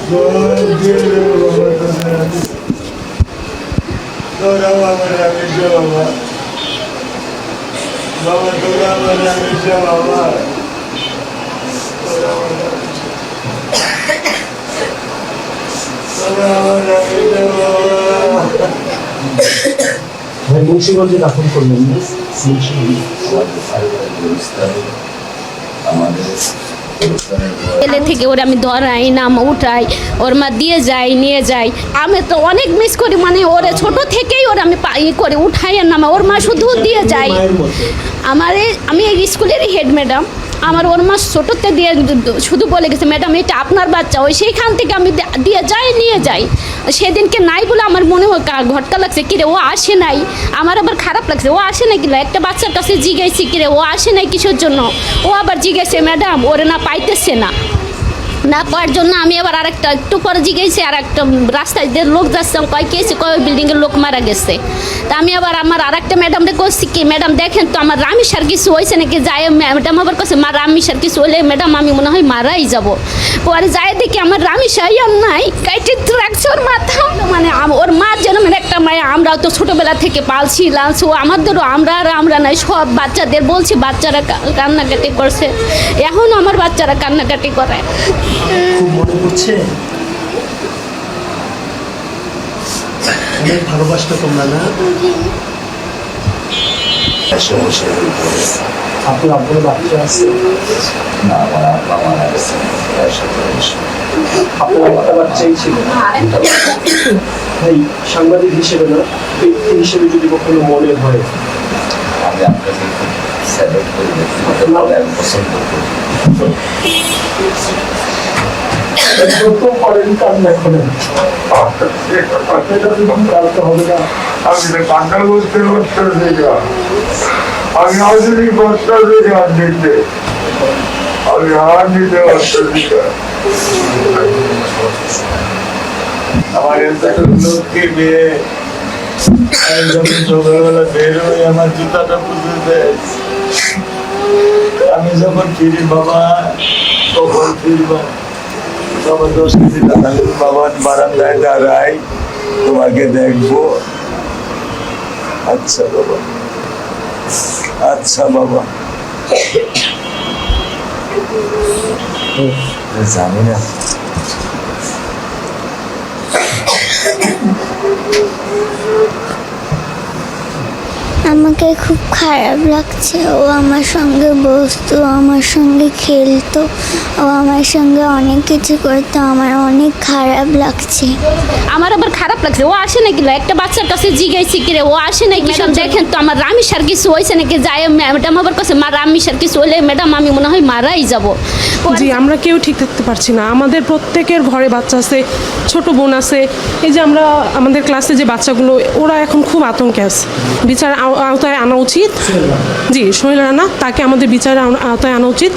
তোরা বাবা রামেশ বাবা বাবা তোরা আমার রামেশ বাবা তোরা আমার রামেশ বাবা। মুন্সিগঞ্জে দাফন করলেন ছেলে থেকে ওর আমি ধরাই নাম উঠাই, ওর মা দিয়ে যাই নিয়ে যাই। আমি তো অনেক মিস করি, মানে ওরে ছোট থেকেই ওর আমি করে উঠাই আর নামা, ওর মা শুধু দিয়ে যায়। আমি এই স্কুলের হেড ম্যাডাম, আমার ওর মা ছোটোতে দিয়ে শুধু বলে গেছে ম্যাডাম এটা আপনার বাচ্চা, ওই সেইখান থেকে আমি দিয়ে যাই নিয়ে যাই। সেদিনকে নাই বলে আমার মনে হয় ঘটকা লাগছে, কিরে ও আসে নাই। আমার আবার খারাপ লাগছে, ও আসে নাই কিনা, একটা বাচ্চার কাছে জিজ্ঞাসি কিরে ও আসে নাই কিসের জন্য, ও আবার জিজ্ঞাসে ম্যাডাম ওরে না পাইতেছে না পাওয়ার জন্য আমি আবার আরেকটা একটু পরে জিজ্ঞেসি, আর একটা রাস্তায় যে লোক যাচ্ছে কয় কেছে কয় বিল্ডিংয়ের লোক মারা গেছে। তা আমি আবার আমার আরেকটা ম্যাডামরে করছি কি ম্যাডাম দেখেন তো আমার রামিসার কিছু হয়েছে নাকি, যায় ম্যাডাম আবার কাছে মা রামিসার কিছু হলে ম্যাডাম আমি মনে হয় মারাই যাব। পরে যায় দেখি আমার রামিসাই আর নাই, কাইটে রাখছে ওর মাথা। মানে ওর মার যেন মানে একটা মায়া, আমরাও তো ছোটোবেলা থেকে পালছি লালছি, ও আমাদেরও আমরা নাই সব বাচ্চাদের বলছি, বাচ্চারা কান্নাকাটি করছে, এখনও আমার বাচ্চারা কান্নাকাটি করে। খুব মনে পড়ছে, অনেক ভালোবাসতো তোমরা না? আপনার আপনার বাচ্চা আছে? আপনার একটা বাচ্চাই ছিল। ভাই সাংবাদিক হিসেবে না, ব্যক্তি হিসেবে যদি কখনো মনে হয় আমি আপনাকে স্যালুট করি, আমি পছন্দ করি। কান্না করেন, কালকে হবে না। আমি তো কান্না করতে করতে দেখা আমি আসলে কষ্ট দেখা নিতে আমি আর নিতে কষ্ট দেখা আমার একটা লোককে মেয়ে যখন সকালবেলা বের হয়ে আমার জুতাটা পুজো দেয়, আমি যখন ফিরি বাবা কখন ফিরবা বাবা 10 কেজি টাকা বাবা বারান্দায় দাঁড়াই তোমাকে দেখবো। আচ্ছা বাবা, আচ্ছা বাবা। জানি না আমাকে খুব খারাপ লাগছে। ও আমার সঙ্গে বসতো, আমার সঙ্গে খেলতো, ও আমার সঙ্গে অনেক কিছু করতো, আমার অনেক খারাপ লাগছে। আমার আবার খারাপ লাগছে, ও আসে নাকি একটা বাচ্চার কাছে জিজ্ঞাসি কিরে ও আসে নাই ম্যাডাম দেখেন তো আমার রামিসার কিছু হয়েছে নাকি, যায় ম্যাডাম আবার কাছে মা রামিসার কিছু হলে ম্যাডাম আমি মনে হয় মারাই যাব। জি আমরা কেউ ঠিক থাকতে পারছি না, আমাদের প্রত্যেকের ঘরে বাচ্চা আছে, ছোট বোন আছে। এই যে আমরা আমাদের ক্লাসে যে বাচ্চাগুলো ওরা এখন খুব আতঙ্কে আছে, বিচার আওতায় আনা উচিত। জি সোহেল রানা, তাকে আমাদের বিচারের আওতায় আনা উচিত।